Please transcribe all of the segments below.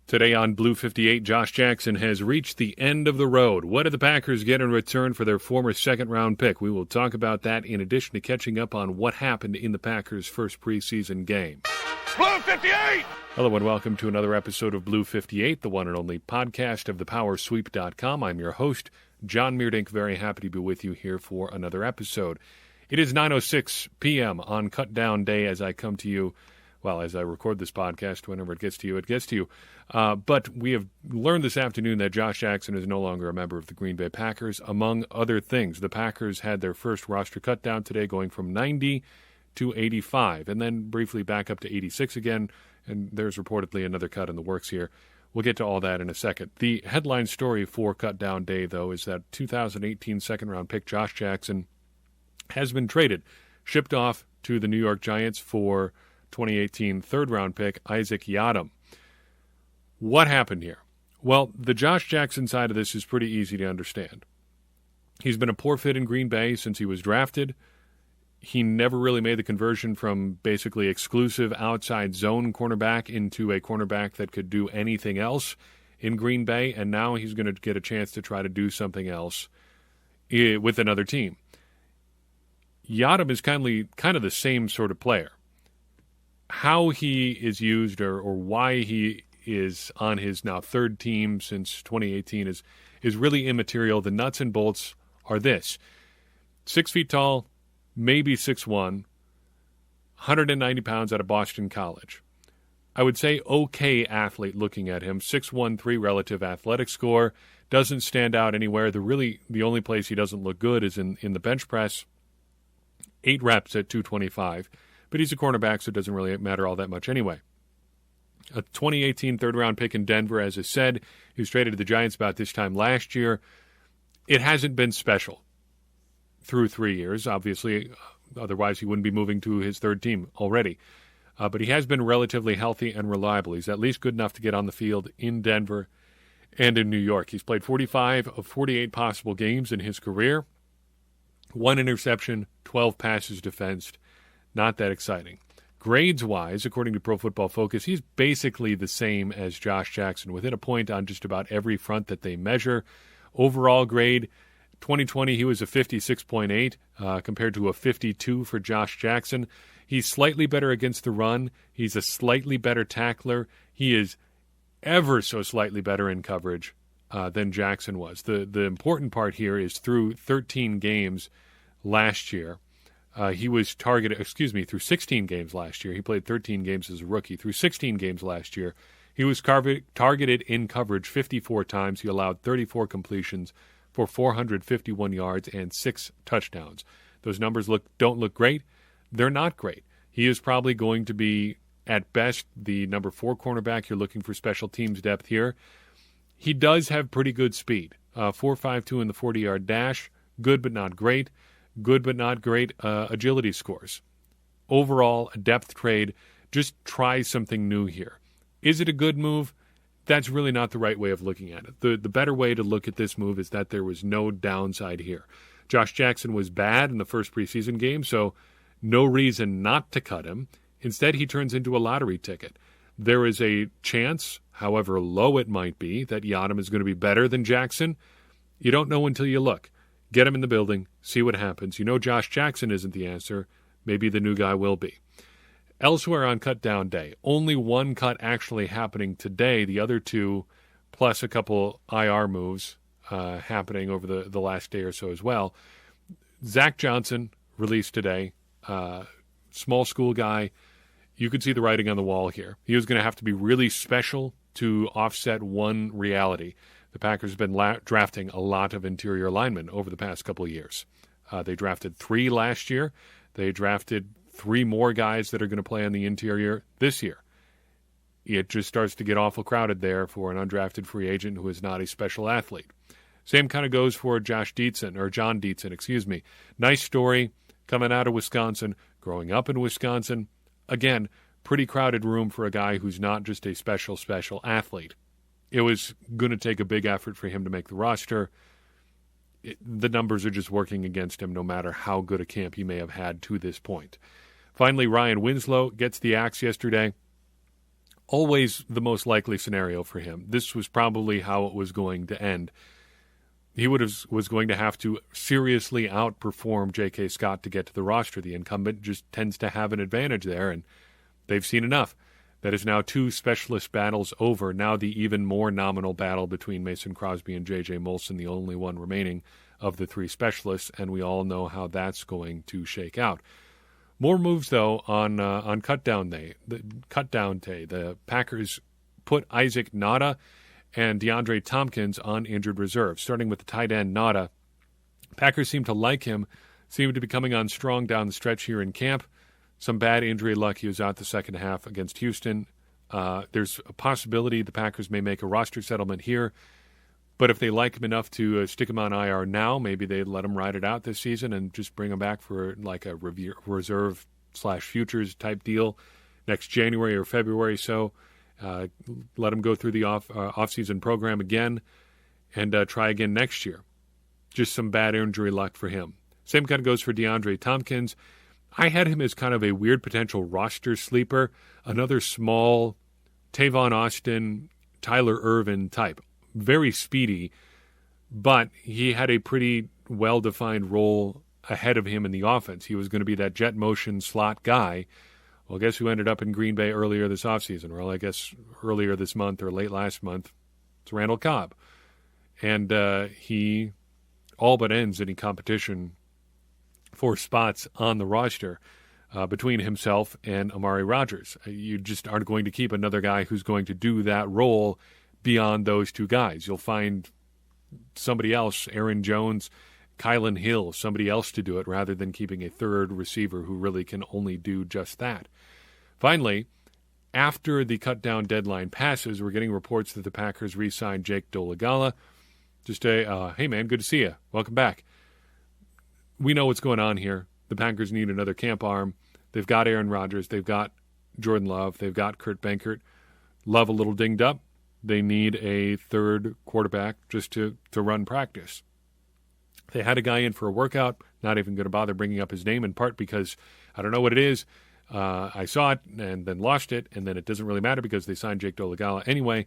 Today on Blue 58, Josh Jackson has reached the end of the road. What did the Packers get in return for their former second-round pick? We will talk about that in addition to catching up on what happened in the Packers' first preseason game. Blue 58! Hello and welcome to another episode of Blue 58, the one and only podcast of thepowersweep.com. I'm your host, John Meerdink. Very happy to be with you here for another episode. It is 9:06 p.m. on cutdown day as I come to you. Well, as I record this podcast, whenever it gets to you, it gets to you. But we have learned this afternoon that Josh Jackson is no longer a member of the Green Bay Packers. Among other things, the Packers had their first roster cut down today, going from 90 to 85, and then briefly back up to 86 again, and there's reportedly another cut in the works here. We'll get to all that in a second. The headline story for cutdown day, though, is that 2018 second-round pick Josh Jackson has been traded, shipped off to the New York Giants for 2018 third-round pick Isaac Yiadom. What happened here? Well, the Josh Jackson side of this is pretty easy to understand. He's been a poor fit in Green Bay since he was drafted. He never really made the conversion from basically exclusive outside zone cornerback into a cornerback that could do anything else in Green Bay, and now he's going to get a chance to try to do something else with another team. Yiadom is kind of the same sort of player. How he is used or why he is on his now third team since 2018 is really immaterial. The nuts and bolts are this. 6 feet tall, maybe 6'1", 190 pounds out of Boston College. I would say okay athlete looking at him. 6'1", relative athletic score. Doesn't stand out anywhere. The only place he doesn't look good is in the bench press. 8 reps at 225. But he's a cornerback, so it doesn't really matter all that much anyway. A 2018 third-round pick in Denver, as I said. He was traded to the Giants about this time last year. It hasn't been special through 3 years, obviously. Otherwise, he wouldn't be moving to his third team already. But he has been relatively healthy and reliable. He's at least good enough to get on the field in Denver and in New York. He's played 45 of 48 possible games in his career. 1 interception, 12 passes defensed. Not that exciting. Grades-wise, according to Pro Football Focus, he's basically the same as Josh Jackson, within a point on just about every front that they measure. Overall grade, 2020, he was a 56.8 compared to a 52 for Josh Jackson. He's slightly better against the run. He's a slightly better tackler. He is ever so slightly better in coverage than Jackson was. The important part here is through 13 games last year, he was targeted, through 16 games last year. He played 13 games as a rookie. Through 16 games last year, he was targeted in coverage 54 times. He allowed 34 completions for 451 yards and 6 touchdowns. Those numbers don't look great. They're not great. He is probably going to be, at best, the number 4 cornerback. You're looking for special teams depth here. He does have pretty good speed. 4.52 in the 40-yard dash. Good but not great. Good but not great agility scores. Overall, a depth trade. Just try something new here. Is it a good move? That's really not the right way of looking at it. The better way to look at this move is that there was no downside here. Josh Jackson was bad in the first preseason game, so no reason not to cut him. Instead, he turns into a lottery ticket. There is a chance, however low it might be, that Yiadom is going to be better than Jackson. You don't know until you look. Get him in the building, see what happens. You know Josh Jackson isn't the answer. Maybe the new guy will be. Elsewhere on cutdown day, only one cut actually happening today. The other 2, plus a couple IR moves happening over the last day or so as well. Zach Johnson released today. Small school guy. You could see the writing on the wall here. He was going to have to be really special to offset one reality. The Packers have been drafting a lot of interior linemen over the past couple of years. They drafted 3 last year. They drafted 3 more guys that are going to play on the interior this year. It just starts to get awful crowded there for an undrafted free agent who is not a special athlete. Same kind of goes for John Dietzen. Nice story coming out of Wisconsin, growing up in Wisconsin. Again, pretty crowded room for a guy who's not just a special athlete. It was going to take a big effort for him to make the roster. The numbers are just working against him no matter how good a camp he may have had to this point. Finally, Ryan Winslow gets the axe yesterday. always the most likely scenario for him. This was probably how it was going to end. He was going to have to seriously outperform J.K. Scott to get to the roster. The incumbent just tends to have an advantage there, and they've seen enough. That is now 2 specialist battles over. Now the even more nominal battle between Mason Crosby and J.J. Molson, the only one remaining of the 3 specialists, and we all know how that's going to shake out. More moves, though, on cutdown day. The Packers put Isaac Nauta and DeAndre Tompkins on injured reserve. Starting with the tight end Nauta, Packers seem to like him, seem to be coming on strong down the stretch here in camp. Some bad injury luck. He was out the second half against Houston. There's a possibility the Packers may make a roster settlement here, but if they like him enough to stick him on IR now, maybe they let him ride it out this season and just bring him back for like a reserve/futures type deal next January or February. So let him go through the off-season program again and try again next year. Just some bad injury luck for him. Same kind of goes for DeAndre Tompkins. I had him as kind of a weird potential roster sleeper, another small Tavon Austin, Tyler Ervin type. Very speedy, but he had a pretty well-defined role ahead of him in the offense. He was going to be that jet motion slot guy. Well, guess who ended up in Green Bay earlier this offseason? Well, I guess earlier this month or late last month. It's Randall Cobb. And he all but ends any competition for spots on the roster between himself and Amari Rodgers. You just aren't going to keep another guy who's going to do that role beyond those 2 guys. You'll find somebody else, Aaron Jones, Kylan Hill, somebody else to do it rather than keeping a third receiver who really can only do just that. Finally, after the cut-down deadline passes, we're getting reports that the Packers re-signed Jake Dolegala. Just hey man, good to see you. Welcome back. We know what's going on here. The Packers need another camp arm. They've got Aaron Rodgers. They've got Jordan Love. They've got Kurt Benkert. Love a little dinged up. They need a third quarterback just to run practice. They had a guy in for a workout. Not even going to bother bringing up his name, in part because I don't know what it is. I saw it and then lost it, and then it doesn't really matter because they signed Jake Dolegala anyway.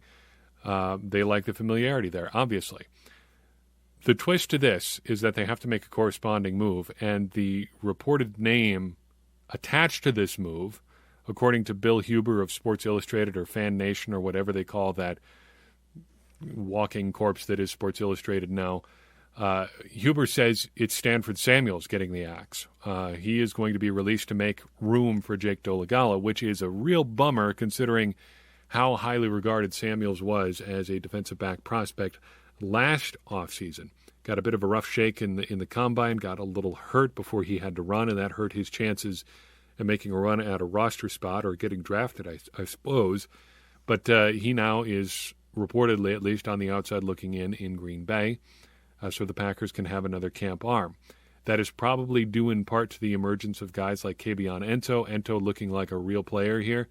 They like the familiarity there, obviously. The twist to this is that they have to make a corresponding move, and the reported name attached to this move, according to Bill Huber of Sports Illustrated or Fan Nation or whatever they call that walking corpse that is Sports Illustrated now, Huber says it's Stanford Samuels getting the axe. He is going to be released to make room for Jake Dolegala, which is a real bummer considering how highly regarded Samuels was as a defensive back prospect last offseason. Got a bit of a rough shake in the combine, got a little hurt before he had to run, and that hurt his chances of making a run at a roster spot or getting drafted, I suppose. But he now is reportedly, at least on the outside looking in Green Bay, so the Packers can have another camp arm. That is probably due in part to the emergence of guys like Kabion Ento. Ento looking like a real player here,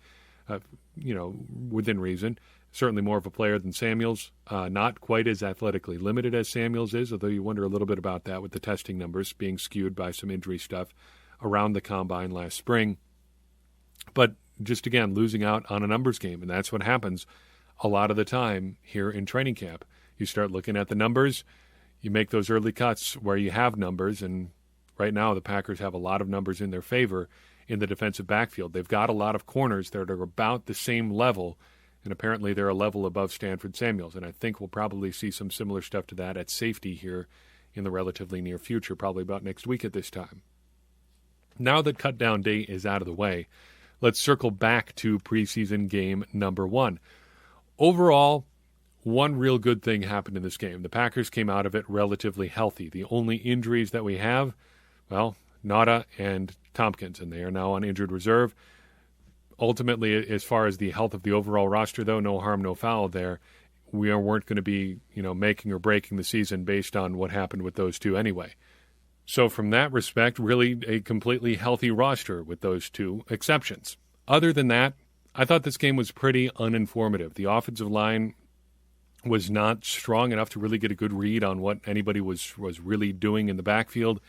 within reason. Certainly more of a player than Samuels. Not quite as athletically limited as Samuels is, although you wonder a little bit about that with the testing numbers being skewed by some injury stuff around the combine last spring. But just, again, losing out on a numbers game, and that's what happens a lot of the time here in training camp. You start looking at the numbers, you make those early cuts where you have numbers, and right now the Packers have a lot of numbers in their favor in the defensive backfield. They've got a lot of corners that are about the same level, and apparently they're a level above Stanford Samuels, and I think we'll probably see some similar stuff to that at safety here in the relatively near future, probably about next week at this time. Now that cutdown day is out of the way, let's circle back to preseason game number 1. Overall, one real good thing happened in this game. The Packers came out of it relatively healthy. The only injuries that we have, well, Nauta and Tompkins, and they are now on injured reserve. Ultimately, as far as the health of the overall roster, though, no harm, no foul there. We weren't going to be, making or breaking the season based on what happened with those two anyway. So from that respect, really a completely healthy roster with those two exceptions. Other than that, I thought this game was pretty uninformative. The offensive line was not strong enough to really get a good read on what anybody was really doing in the backfield.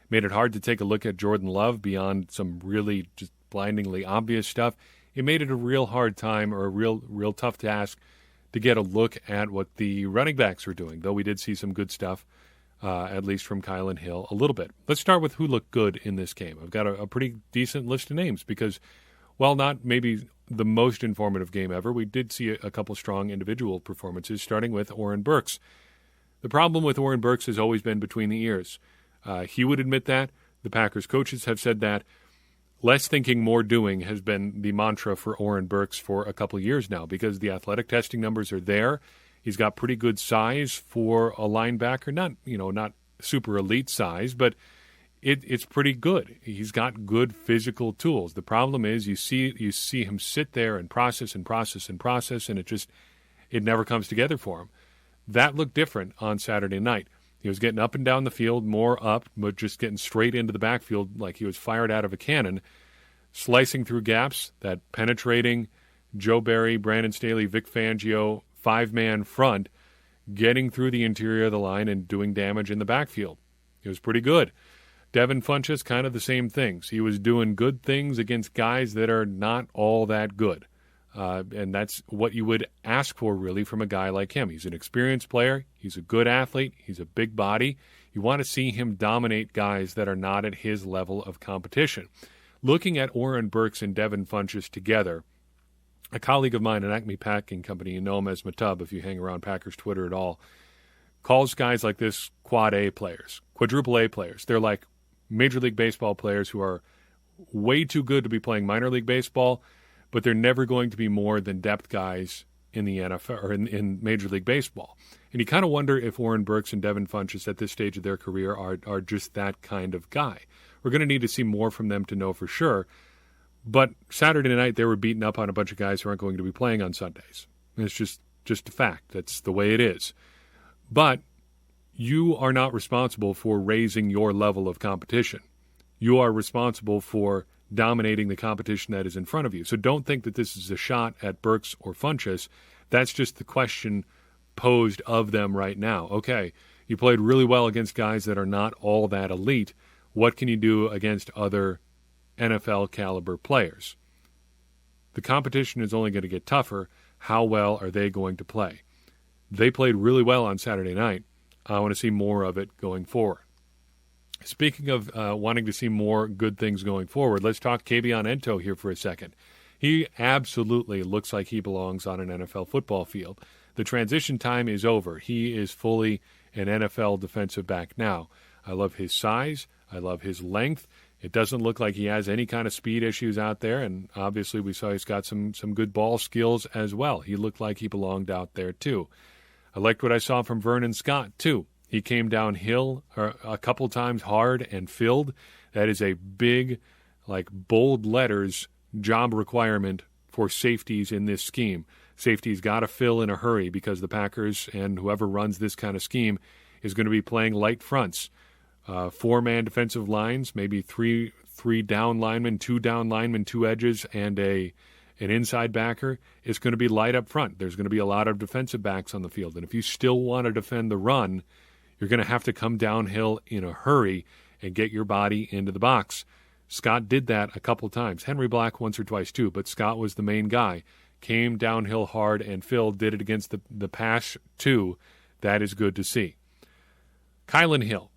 Made it hard to take a look at Jordan Love beyond some really just blindingly obvious stuff. it made it a real hard time or a real tough task to get a look at what the running backs were doing, though we did see some good stuff, at least from Kylan Hill a little bit. Let's start with who looked good in this game. I've got a pretty decent list of names because, while not maybe the most informative game ever, we did see a couple strong individual performances, starting with Oren Burks. The problem with Oren Burks has always been between the ears. He would admit that. The Packers coaches have said that. Less thinking, more doing has been the mantra for Oren Burks for a couple of years now because the athletic testing numbers are there. He's got pretty good size for a linebacker, not super elite size, but it's pretty good. He's got good physical tools. The problem is you see him sit there and process, and it never comes together for him. That looked different on Saturday night. He was getting up and down the field, more up, but just getting straight into the backfield like he was fired out of a cannon, slicing through gaps, that penetrating Joe Barry, Brandon Staley, Vic Fangio, five-man front, getting through the interior of the line and doing damage in the backfield. It was pretty good. Devin Funchess, kind of the same things. He was doing good things against guys that are not all that good. And that's what you would ask for, really, from a guy like him. He's an experienced player. He's a good athlete. He's a big body. You want to see him dominate guys that are not at his level of competition. Looking at Oren Burks and Devin Funchess together, a colleague of mine at Acme Packing Company, you know him as Matub if you hang around Packers Twitter at all, calls guys like this quad A players, quadruple A players. They're like Major League Baseball players who are way too good to be playing minor league baseball, but they're never going to be more than depth guys in the NFL or in Major League Baseball. And you kind of wonder if Oren Burks and Devin Funchess at this stage of their career are just that kind of guy. We're going to need to see more from them to know for sure. But Saturday night, they were beating up on a bunch of guys who aren't going to be playing on Sundays. And it's just a fact. That's the way it is. But you are not responsible for raising your level of competition. You are responsible for dominating the competition that is in front of you. So don't think that this is a shot at Burks or Funchess. That's just the question posed of them right now. Okay, you played really well against guys that are not all that elite. What can you do against other NFL caliber players? The competition is only going to get tougher. How well are they going to play? They played really well on Saturday night. I want to see more of it going forward. Speaking of wanting to see more good things going forward, let's talk Kabion Ento here for a second. He absolutely looks like he belongs on an NFL football field. The transition time is over. He is fully an NFL defensive back now. I love his size. I love his length. It doesn't look like he has any kind of speed issues out there, and obviously we saw he's got some good ball skills as well. He looked like he belonged out there too. I liked what I saw from Vernon Scott too. He came downhill a couple times hard and filled. That is a big, bold letters job requirement for safeties in this scheme. Safeties got to fill in a hurry because the Packers and whoever runs this kind of scheme is going to be playing light fronts. Four-man defensive lines, maybe three down linemen, two down linemen, two edges, and an inside backer. It's going to be light up front. There's going to be a lot of defensive backs on the field. And if you still want to defend the run, you're going to have to come downhill in a hurry and get your body into the box. Scott did that a couple times. Henry Black once or twice too, but Scott was the main guy. Came downhill hard and Phil did it against the pass too. That is good to see. Kylan Hill.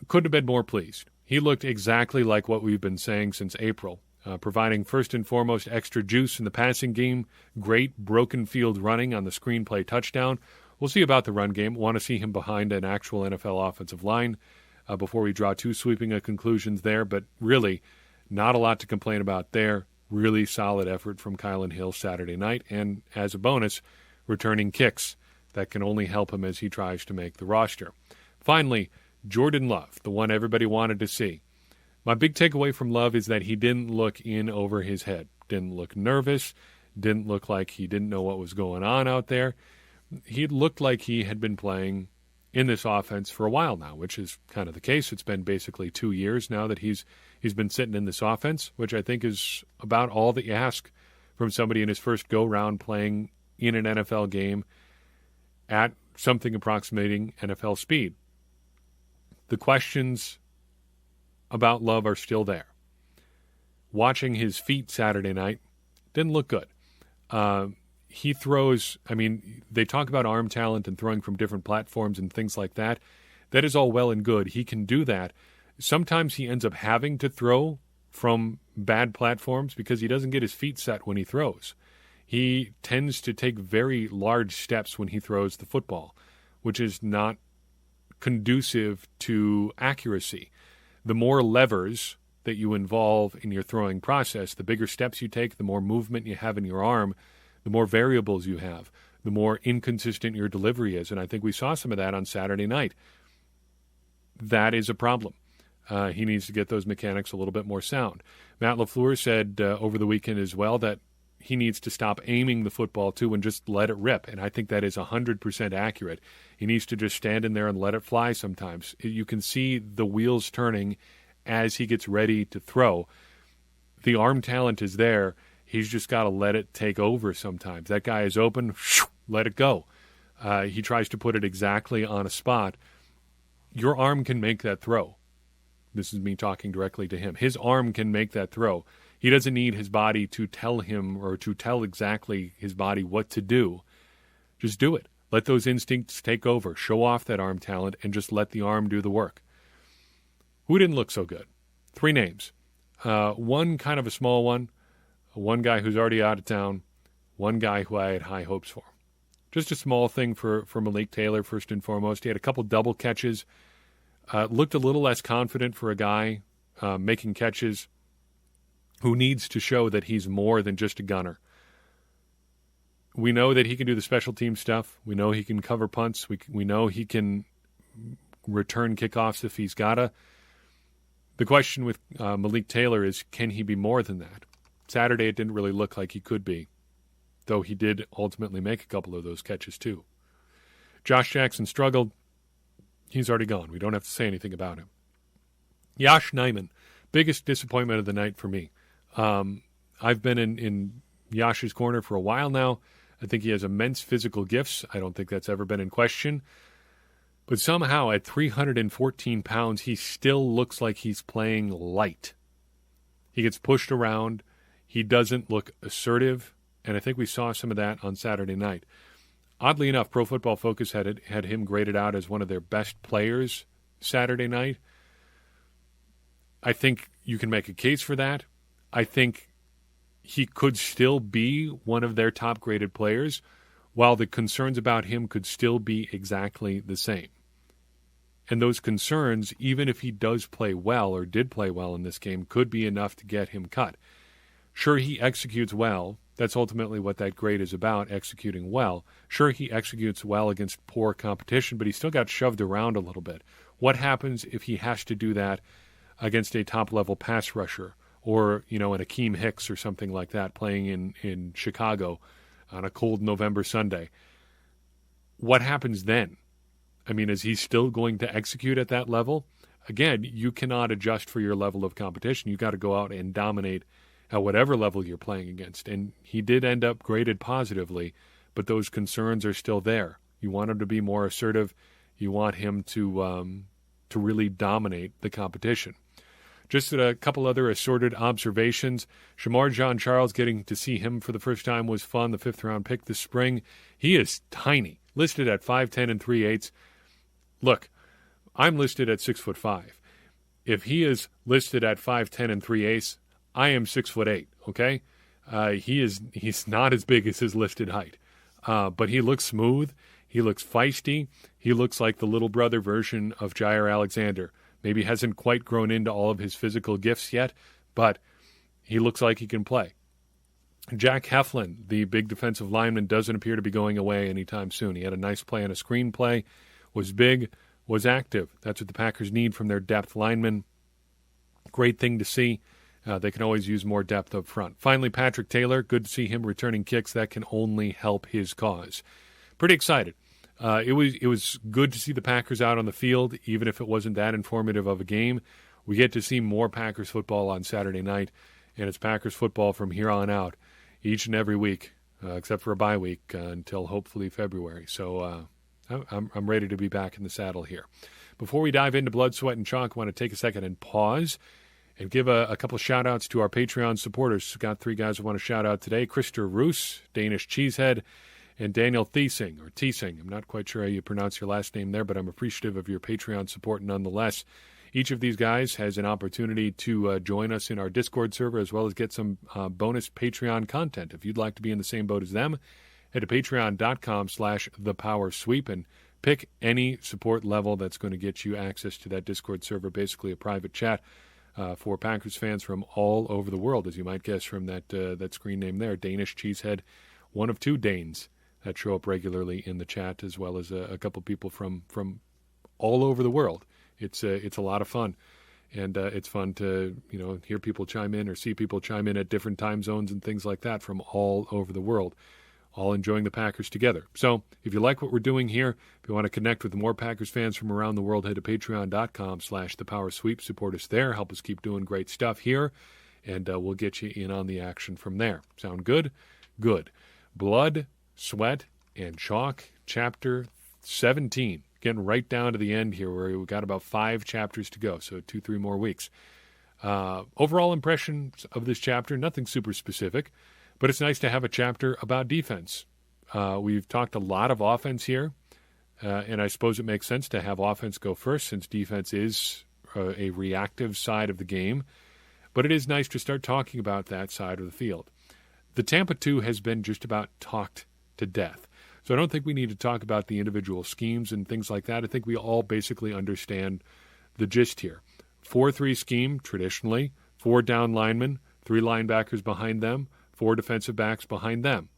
Couldn't have been more pleased. He looked exactly like what we've been saying since April, providing first and foremost extra juice in the passing game, great broken field running on the screenplay touchdown. We'll see about the run game. Want to see him behind an actual NFL offensive line before we draw too sweeping conclusions there, but really not a lot to complain about there. Really solid effort from Kylan Hill Saturday night, and as a bonus, returning kicks that can only help him as he tries to make the roster. Finally, Jordan Love, the one everybody wanted to see. My big takeaway from Love is that he didn't look in over his head. Didn't look nervous. Didn't look like he didn't know what was going on out there. He looked like he had been playing in this offense for a while now, which is kind of the case. It's been basically 2 years now that he's been sitting in this offense, which I think is about all that you ask from somebody in his first go-round playing in an NFL game at something approximating NFL speed. The questions about Love are still there. watching his feet Saturday night, didn't look good. He throws, they talk about arm talent and throwing from different platforms and things like that. That is all well and good. He can do that. Sometimes he ends up having to throw from bad platforms because he doesn't get his feet set when he throws. He tends to take very large steps when he throws the football, which is not conducive to accuracy. The more levers that you involve in your throwing process, the bigger steps you take, the more movement you have in your arm, the more variables you have, the more inconsistent your delivery is. And I think we saw some of that on Saturday night. That is a problem. He needs to get those mechanics a little bit more sound. Matt LaFleur said over the weekend as well that he needs to stop aiming the football too and just let it rip. And I think that is 100% accurate. He needs to just stand in there and let it fly sometimes. You can see the wheels turning as he gets ready to throw. The arm talent is there. He's just got to let it take over sometimes. That guy is open, let it go. He tries to put it exactly on a spot. Your arm can make that throw. This is me talking directly to him. His arm can make that throw. He doesn't need his body to tell him or to tell exactly his body what to do. Just do it. Let those instincts take over. Show off that arm talent and just let the arm do the work. Who didn't look so good? 3 names. One kind of a small one. One guy who's already out of town. One guy who I had high hopes for. Just a small thing for Malik Taylor, first and foremost. He had a couple double catches. Looked a little less confident for a guy making catches who needs to show that he's more than just a gunner. We know that he can do the special team stuff. We know he can cover punts. We know he can return kickoffs if he's gotta. The question with Malik Taylor is, can he be more than that? Saturday, it didn't really look like he could be, though he did ultimately make a couple of those catches too. Josh Jackson struggled. He's already gone. We don't have to say anything about him. Yosh Nijman, biggest disappointment of the night for me. I've been in Yosh's corner for a while now. I think he has immense physical gifts. I don't think that's ever been in question. But somehow at 314 pounds, he still looks like he's playing light. He gets pushed around. He doesn't look assertive. And I think we saw some of that on Saturday night. Oddly enough, Pro Football Focus had him graded out as one of their best players Saturday night. I think you can make a case for that. I think he could still be one of their top-graded players, while the concerns about him could still be exactly the same. And those concerns, even if he does play well or did play well in this game, could be enough to get him cut. Sure, he executes well. That's ultimately what that grade is about, executing well. Sure, he executes well against poor competition, but he still got shoved around a little bit. What happens if he has to do that against a top-level pass rusher or, an Akeem Hicks or something like that playing in Chicago on a cold November Sunday? What happens then? Is he still going to execute at that level? Again, you cannot adjust for your level of competition. You've got to go out and dominate at whatever level you're playing against. And he did end up graded positively, but those concerns are still there. You want him to be more assertive. You want him to really dominate the competition. Just a couple other assorted observations. Shamar Jean-Charles, getting to see him for the first time was fun. The 5th-round pick this spring. He is tiny, listed at 5'10 and 3/8. Look, I'm listed at 6'5". If he is listed at 5'10 and 3/8, I am 6'8". Okay, he's not as big as his listed height, but he looks smooth. He looks feisty. He looks like the little brother version of Jair Alexander. Maybe hasn't quite grown into all of his physical gifts yet, but he looks like he can play. Jack Heflin, the big defensive lineman, doesn't appear to be going away anytime soon. He had a nice play on a screenplay, was big, was active. That's what the Packers need from their depth linemen. Great thing to see. They can always use more depth up front. Finally, Patrick Taylor, good to see him returning kicks. That can only help his cause. Pretty excited. It was good to see the Packers out on the field, even if it wasn't that informative of a game. We get to see more Packers football on Saturday night, and it's Packers football from here on out, each and every week, except for a bye week until hopefully February. So I'm ready to be back in the saddle here. Before we dive into Blood, Sweat, and Chalk, I want to take a second and pause And give a couple shout-outs to our Patreon supporters. Got 3 guys I want to shout out today. Krister Roos, Danish Cheesehead, and Daniel Thiesing. I'm not quite sure how you pronounce your last name there, but I'm appreciative of your Patreon support nonetheless. Each of these guys has an opportunity to join us in our Discord server as well as get some bonus Patreon content. If you'd like to be in the same boat as them, head to patreon.com/thepowersweep and pick any support level that's going to get you access to that Discord server, basically a private chat for Packers fans from all over the world, as you might guess from that screen name there, Danish Cheesehead, one of 2 Danes that show up regularly in the chat, as well as a couple people from all over the world. It's a lot of fun, and it's fun to hear people chime in or see people chime in at different time zones and things like that from all over the world, all enjoying the Packers together. So if you like what we're doing here, if you want to connect with more Packers fans from around the world, head to patreon.com/thepowersweep. Support us there. Help us keep doing great stuff here, and we'll get you in on the action from there. Sound good? Good. Blood, Sweat, and Chalk, Chapter 17. Getting right down to the end here, where we've got about 5 chapters to go, so 2-3 more weeks. Overall impressions of this chapter, nothing super specific, but it's nice to have a chapter about defense. We've talked a lot of offense here, and I suppose it makes sense to have offense go first since defense is a reactive side of the game, but it is nice to start talking about that side of the field. The Tampa 2 has been just about talked to death. So I don't think we need to talk about the individual schemes and things like that. I think we all basically understand the gist here. 4-3 scheme, traditionally, 4 down linemen, 3 linebackers behind them, 4 defensive backs behind them.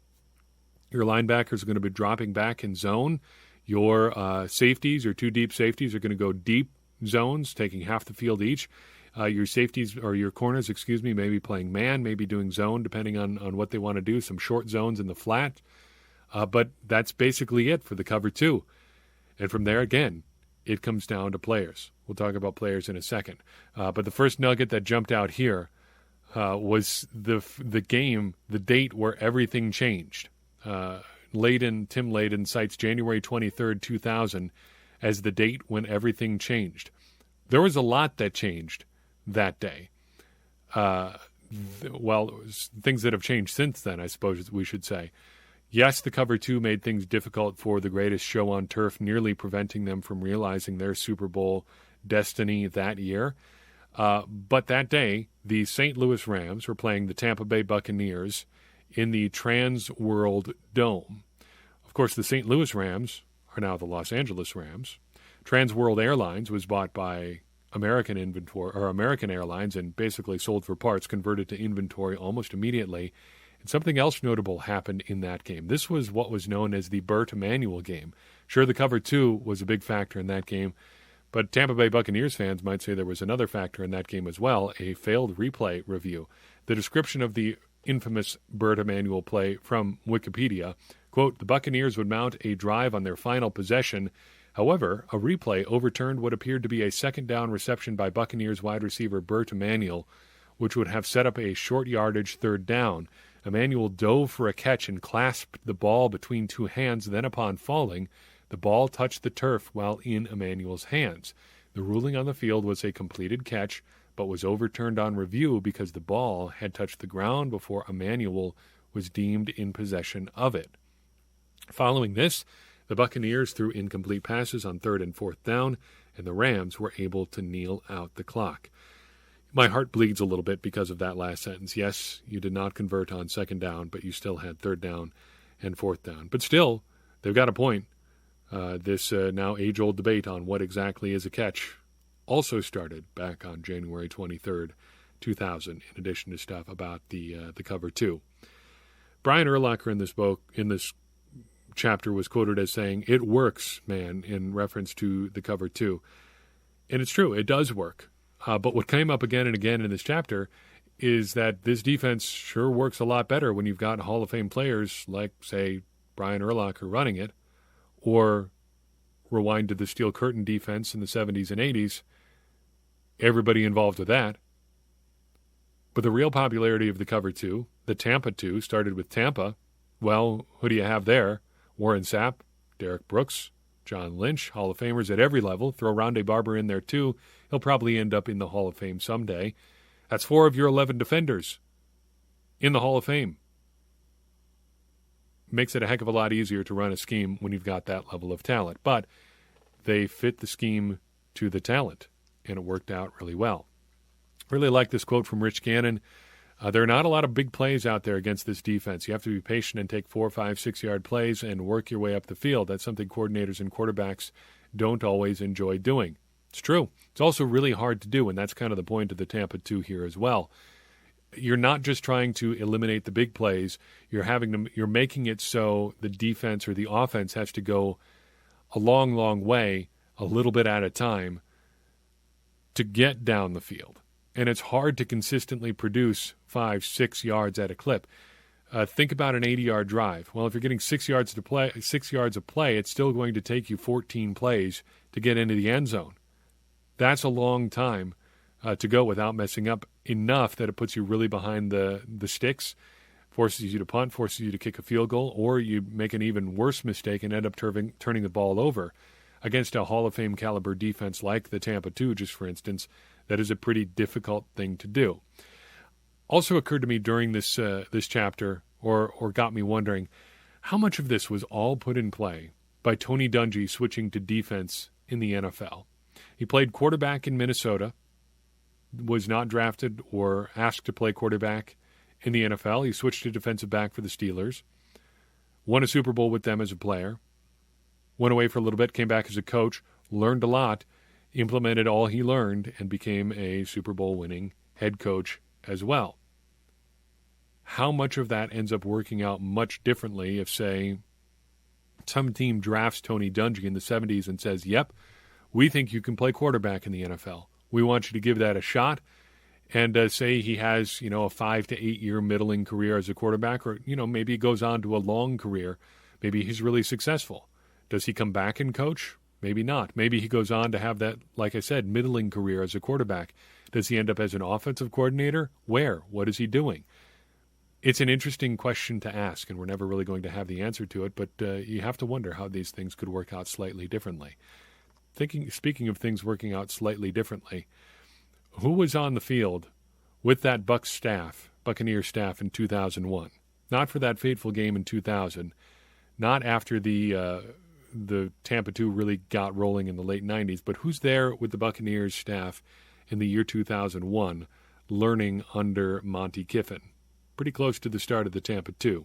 Your linebackers are going to be dropping back in zone. Your safeties, your 2 deep safeties, are going to go deep zones, taking half the field each. Your safeties, or your corners, maybe playing man, maybe doing zone, depending on what they want to do, some short zones in the flat. But that's basically it for the cover 2. And from there, again, it comes down to players. We'll talk about players in a second. But the first nugget that jumped out here was the game, the date where everything changed. Tim Layden cites January 23rd, 2000 as the date when everything changed. There was a lot that changed that day. Things that have changed since then, I suppose we should say. Yes, the cover 2 made things difficult for the greatest show on turf, nearly preventing them from realizing their Super Bowl destiny that year. But that day, the St. Louis Rams were playing the Tampa Bay Buccaneers in the Trans World Dome. Of course, the St. Louis Rams are now the Los Angeles Rams. Trans World Airlines was bought by American Airlines and basically sold for parts, converted to inventory almost immediately. And something else notable happened in that game. This was what was known as the Burt Emanuel game. Sure, the cover 2 was a big factor in that game, but Tampa Bay Buccaneers fans might say there was another factor in that game as well, a failed replay review. The description of the infamous Burt Emanuel play from Wikipedia, quote, "The Buccaneers would mount a drive on their final possession. However, a replay overturned what appeared to be a second down reception by Buccaneers wide receiver Burt Emanuel, which would have set up a short yardage 3rd down. Emanuel dove for a catch and clasped the ball between 2 hands. Then upon falling, the ball touched the turf while in Emanuel's hands. The ruling on the field was a completed catch, but was overturned on review because the ball had touched the ground before Emanuel was deemed in possession of it. Following this, the Buccaneers threw incomplete passes on 3rd and 4th down, and the Rams were able to kneel out the clock." My heart bleeds a little bit because of that last sentence. Yes, you did not convert on 2nd down, but you still had 3rd down and 4th down. But still, they've got a point. This now age-old debate on what exactly is a catch also started back on January 23rd, 2000, in addition to stuff about the cover 2. Brian Urlacher in this chapter was quoted as saying, "It works, man," in reference to the cover 2. And it's true, it does work. But what came up again and again in this chapter is that this defense sure works a lot better when you've got Hall of Fame players like, say, Brian Urlacher running it, or rewind to the Steel Curtain defense in the 70s and 80s, everybody involved with that. But the real popularity of the cover 2, the Tampa 2, started with Tampa. Well, who do you have there? Warren Sapp, Derek Brooks, John Lynch, Hall of Famers at every level. Throw Rondé Barber in there too. He'll probably end up in the Hall of Fame someday. That's 4 of your 11 defenders in the Hall of Fame. Makes it a heck of a lot easier to run a scheme when you've got that level of talent. But they fit the scheme to the talent, and it worked out really well. Really like this quote from Rich Gannon. There are not a lot of big plays out there against this defense. You have to be patient and take 4, 5, 6-yard plays and work your way up the field. That's something coordinators and quarterbacks don't always enjoy doing. It's true. It's also really hard to do, and that's kind of the point of the Tampa 2 here as well. You're not just trying to eliminate the big plays. You're making it so the defense or the offense has to go a long, long way, a little bit at a time, to get down the field. And it's hard to consistently produce 5, 6 yards at a clip. Think about an 80-yard drive. Well, if you're getting 6 yards of play, it's still going to take you 14 plays to get into the end zone. That's a long time to go without messing up enough that it puts you really behind the sticks, forces you to punt, forces you to kick a field goal, or you make an even worse mistake and end up turning the ball over. Against a Hall of Fame caliber defense like the Tampa 2, just for instance, that is a pretty difficult thing to do. Also occurred to me during this chapter, or got me wondering, how much of this was all put in play by Tony Dungy switching to defense in the NFL. He played quarterback in Minnesota, was not drafted or asked to play quarterback in the NFL. He switched to defensive back for the Steelers, won a Super Bowl with them as a player, went away for a little bit, came back as a coach, learned a lot, implemented all he learned, and became a Super Bowl winning head coach as well. How much of that ends up working out much differently if, say, some team drafts Tony Dungy in the 70s and says, yep, we think you can play quarterback in the NFL. We want you to give that a shot. And say he has, a 5 to 8 year middling career as a quarterback, or, maybe he goes on to a long career. Maybe he's really successful. Does he come back and coach? Maybe not. Maybe he goes on to have that, like I said, middling career as a quarterback. Does he end up as an offensive coordinator? Where? What is he doing? It's an interesting question to ask, and we're never really going to have the answer to it, but you have to wonder how these things could work out slightly differently. Speaking of things working out slightly differently, who was on the field with that Buccaneer staff in 2001? Not for that fateful game in 2000, not after the Tampa 2 really got rolling in the late 90s, but who's there with the Buccaneers staff in the year 2001 learning under Monty Kiffin? Pretty close to the start of the Tampa 2.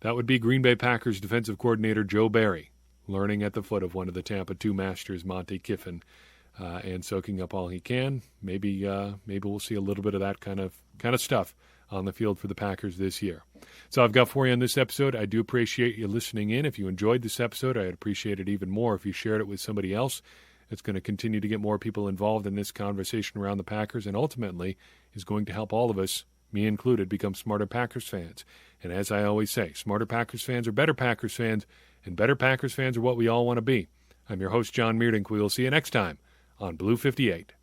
That would be Green Bay Packers defensive coordinator Joe Barry, learning at the foot of one of the Tampa 2 masters, Monty Kiffin, and soaking up all he can. Maybe we'll see a little bit of that kind of stuff on the field for the Packers this year. So I've got for you on this episode. I do appreciate you listening in. If you enjoyed this episode, I'd appreciate it even more if you shared it with somebody else. It's going to continue to get more people involved in this conversation around the Packers, and ultimately is going to help all of us, me included, become smarter Packers fans. And as I always say, smarter Packers fans are better Packers fans, and better Packers fans are what we all want to be. I'm your host, John Meerdink. We will see you next time on Blue 58.